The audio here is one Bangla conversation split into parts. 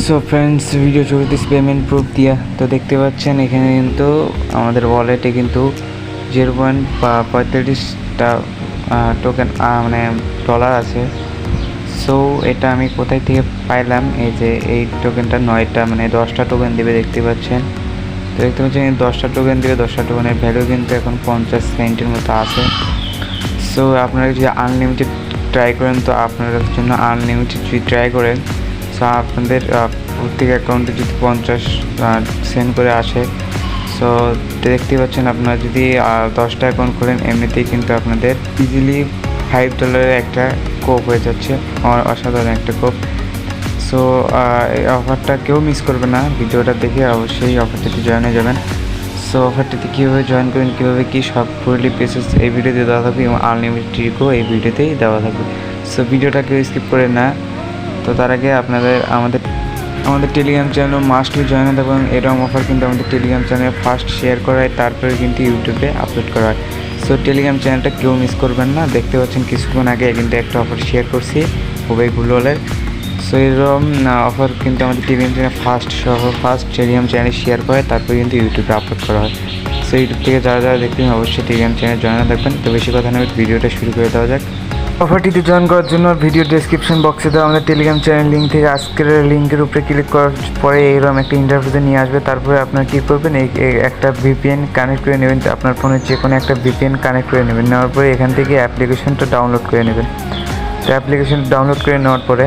সো ফ্রেন্ডস, ভিডিও চলতেছে পেমেন্ট প্রুফ দিয়া। তো দেখতে পাচ্ছেন এখানে কিন্তু আমাদের ওয়ালেটে কিন্তু 0.35টা টোকেন মানে ডলার আছে। সো এটা আমি কোথায় থেকে পাইলাম? এই যে এই টোকেনটা 9টা মানে 10টা টোকেন দেবে, দেখতে পাচ্ছেন। তো দেখতে পাচ্ছেন 10টা টোকেন দেবে, 10টা টোকেনের ভ্যালু কিন্তু এখন 50 সেন্টের মতো আছে। সো আপনারা যদি আনলিমিটেড ট্রাই করেন, তো আপনাদের জন্য আনলিমিটেড যদি ট্রাই করেন, সো আপনাদের প্রত্যেক অ্যাকাউন্টে যদি 50 সেন্ট করে আসে, সো দেখতে পাচ্ছেন আপনারা যদি 10টা অ্যাকাউন্ট খোলেন, এমনিতেই কিন্তু আপনাদের ইজিলি $5 একটা কোপ হয়ে যাচ্ছে, অসাধারণ একটা কোপ। সো এই অফারটা কেউ মিস করবে না, ভিডিওটা দেখে অবশ্যই অফারটিতে জয়েন হয়ে যাবেন। সো অফারটিতে কীভাবে জয়েন করবেন, কীভাবে কী সব ফুলি প্রসেস এই ভিডিওতে দেওয়া থাকবে এবং আনলিমিটেড ট্রিকও এই ভিডিওতেই দেওয়া থাকবে। সো ভিডিওটা কেউ স্কিপ করে না। তো তার আগে আপনাদের আমাদের টেলিগ্রাম চ্যানেল মাস্টলি জয়েন হতে পারেন। এরকম অফার কিন্তু আমাদের টেলিগ্রাম চ্যানেলে ফার্স্ট শেয়ার করা হয়, তারপরে কিন্তু ইউটিউবে আপলোড করা হয়। সো টেলিগ্রাম চ্যানেলটা কেউ মিস করবেন না। দেখতে পাচ্ছেন কিছুক্ষণ আগে কিন্তু একটা অফার শেয়ার করছি খুবই গুলোলের। সো এরকম অফার কিন্তু আমাদের টেলিগ্রাম চ্যানেল ফার্স্ট টেলিগ্রাম চ্যানেলে শেয়ার করে, তারপরে কিন্তু ইউটিউবে আপলোড করা হয়। সো ইউটিউব থেকে যারা দেখবেন অবশ্যই টেলিগ্রাম চ্যানেল জয়েন থাকবেন। তো বেশি কথা নয়, ভিডিওটা শুরু করে দেওয়া যাক। অফারটিতে জয়েন করার জন্য ভিডিও ডেসক্রিপশন বক্সে দেওয়া আমাদের টেলিগ্রাম চ্যানেল লিঙ্ক থেকে আজকের লিঙ্কের উপরে ক্লিক করার পরে এইরকম একটা ইন্টারভিউতে নিয়ে আসবে। তারপরে আপনার কী করবেন, এই একটা ভিপিএন কানেক্ট করে নেবেন, আপনার ফোনে যে কোনো একটা ভিপিএন কানেক্ট করে নেবেন। নেওয়ার পরে এখান থেকে অ্যাপ্লিকেশনটা ডাউনলোড করে নেবেন। তো অ্যাপ্লিকেশনটা ডাউনলোড করে নেওয়ার পরে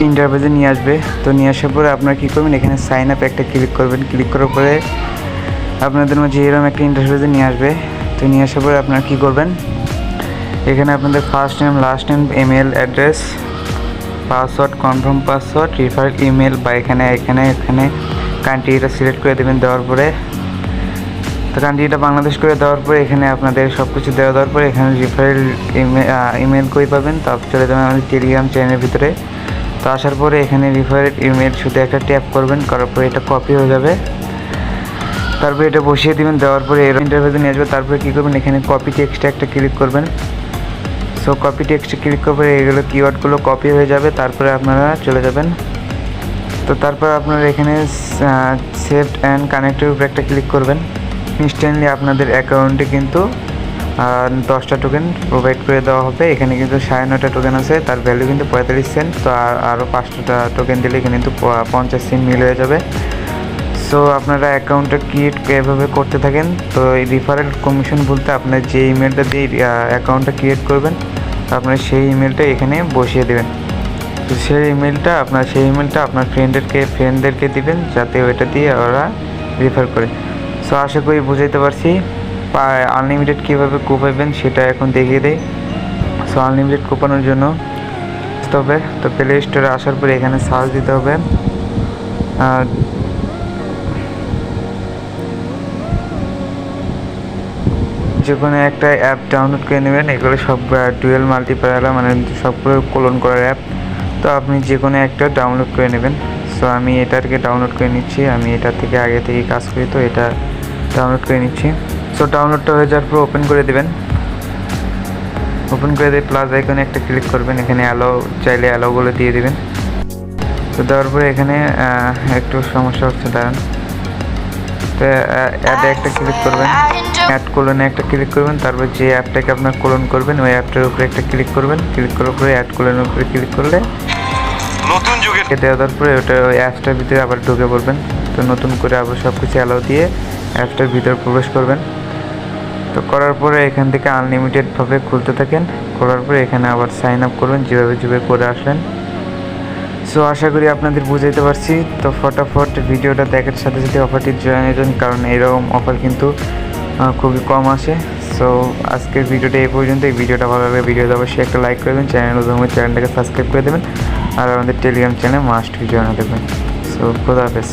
ইন্টারভিউতে নিয়ে আসবে। তো নিয়ে আসার পরে আপনারা কী করবেন, এখানে সাইন আপ একটা ক্লিক করবেন। ক্লিক করার পরে আপনাদের মাঝে এরকম একটা ইন্টারভিউতে নিয়ে আসবে। তো নিয়ে আসার পরে আপনারা কী করবেন, এখানে আপনাদের first name, last name, email address, password, confirm password, referral email বা এখানে কান্ট্রিটা সিলেক্ট করে দেবেন। দেওয়ার পরে তো কান্ট্রিটা বাংলাদেশ করে দেওয়ার পরে এখানে আপনাদের সব কিছু দেওয়ার পরে এখানে রিফারেল ইমেল কই পাবেন, তারপর চলে যাবেন আমাদের টেলিগ্রাম চ্যানেলের ভিতরে। তো আসার পরে এখানে রিফারেল ইমেল শুধু একটা ট্যাপ করবেন, করার পরে এটা কপি হয়ে যাবে। তারপরে এটা বসিয়ে দেবেন। দেওয়ার পরে এর ইন্টারভিউতে নিয়ে আসবে। তারপরে কী করবেন, এখানে কপি টেক্সটে একটা ক্লিক করবেন। সো কপি টেক্সটে ক্লিক করে এগুলো কিওয়ার্ডগুলো কপি হয়ে যাবে। তারপরে আপনারা চলে যাবেন। তো তারপর আপনারা এখানে সেভড অ্যান্ড কানেক্টের উপরে একটা ক্লিক করবেন। ইনস্ট্যান্টলি আপনাদের অ্যাকাউন্টে কিন্তু 10টা টোকেন প্রোভাইড করে দেওয়া হবে। এখানে কিন্তু 9.5টা টোকেন আছে, তার ভ্যালু কিন্তু 45 সেন্ট। তো আরও 5টা টোকেন দিলে এখানে কিন্তু 50 সেন্ট মিল হয়ে যাবে। সো আপনারা অ্যাকাউন্টটা ক্রিয়েট এভাবে করতে থাকেন। তো এই রিফারেল কমিশন বলতে আপনার যে ইমেলটা দিয়ে অ্যাকাউন্টটা ক্রিয়েট করবেন, আপনার সেই ইমেলটা এখানে বসিয়ে দেবেন। তো সেই ইমেলটা আপনার ফ্রেন্ডদেরকে দিবেন, যাতে ওইটা দিয়ে ওরা রেফার করে। সো আশা করি বুঝাইতে পারছি। আনলিমিটেড কীভাবে কোপাবেন সেটা এখন দেখিয়ে দেয়। সো আনলিমিটেড কোপানোর জন্য তবে তো প্লে স্টোরে আসার পরে এখানে সার্চ দিতে হবে যে কোনো একটা অ্যাপ ডাউনলোড করে নেবেন। এগুলো সব ডুয়েল মাল্টিপ্লায়ার মানে সবগুলো কোলন করার অ্যাপ। তো আপনি যে কোনো একটা ডাউনলোড করে নেবেন। সো আমি এটাকে ডাউনলোড করে নিচ্ছি, আমি এটা থেকে আগে থেকে কাজ করি, তো এটা ডাউনলোড করে নিচ্ছি। সো ডাউনলোডটা হয়ে যাওয়ার পর ওপেন করে দেবেন। ওপেন করে দিয়ে প্লাস আইকনে একটা ক্লিক করবেন। এখানে অ্যালাউ চাইলে অ্যালাউগুলো দিয়ে দেবেন। তো দেওয়ার পরে এখানে একটু সমস্যা হচ্ছে, দাঁড়ান। তো অ্যাডে একটা ক্লিক করবেন, অ্যাড কোলনে একটা ক্লিক করবেন। তারপর যে অ্যাপটাকে আপনার কোলন করবেন ওই অ্যাপটার উপরে একটা ক্লিক করবেন। ক্লিক করার পরে অ্যাড কোলনের উপরে ক্লিক করলে নতুন যুগে দেওয়ার পরে ওটা ওই অ্যাপসটার ভিতরে আবার ঢুকে পড়বেন। তো নতুন করে আবার সব কিছু অ্যালাউ দিয়ে অ্যাপসটার ভিতরে প্রবেশ করবেন। তো করার পরে এখান থেকে আনলিমিটেডভাবে খুলতে থাকেন। করার পরে এখানে আবার সাইন আপ করবেন যেভাবে করে আসলেন। সো আশা করি আপনাদের বুঝাইতে পারছি। তো ফটাফট ভিডিওটা দেখার সাথে সাথে অফারটি জয়েন হয়ে যান, কারণ এরকম অফার কিন্তু খুবই কম আসে। সো আজকের ভিডিওটা এই পর্যন্ত। এই ভিডিওটা ভালো লাগলে ভিডিওতে অবশ্যই একটা লাইক করে দেবেন, চ্যানেলটাকে সাবস্ক্রাইব করে দেবেন, আর আমাদের টেলিগ্রাম চ্যানেল মাস্ট জয়েন হয়ে দেবেন। সো খোদা হাফেজ।